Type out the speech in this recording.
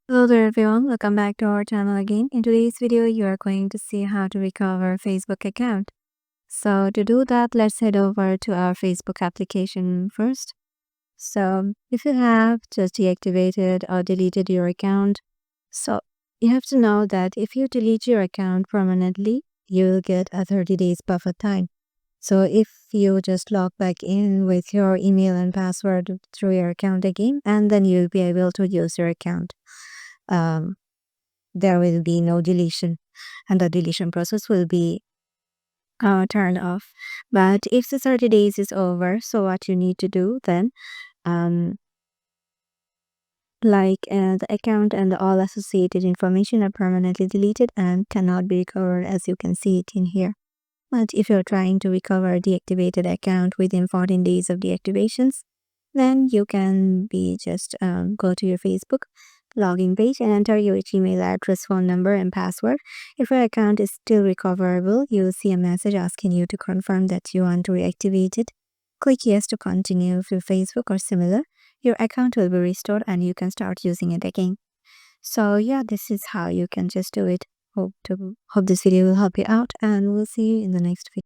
Hello there everyone, welcome back to our channel again. In today's video, you are going to see how to recover Facebook account. So to do that, let's head over to our Facebook application first. So if you have just deactivated or deleted your account, so you have to know that if you delete your account permanently, you will get a 30 days buffer time. So if you just log back in with your email and password through your account again, and then you'll be able to use your account. Um, there will be no deletion and the deletion process will be turned off. But if the 30 days is over, so what you need to do then, um, the account and all associated information are permanently deleted and cannot be recovered as you can see it in here. But if you're trying to recover a deactivated account within 14 days of deactivations, then you can be just go to your Facebook login page and enter your Gmail address, phone number, and password. If your account is still recoverable, you'll see a message asking you to confirm that you want to reactivate it. Click yes to continue with your Facebook or similar. Your account will be restored and you can start using it again. So yeah, this is how you can just do it. Hope this video will help you out and we'll see you in the next video.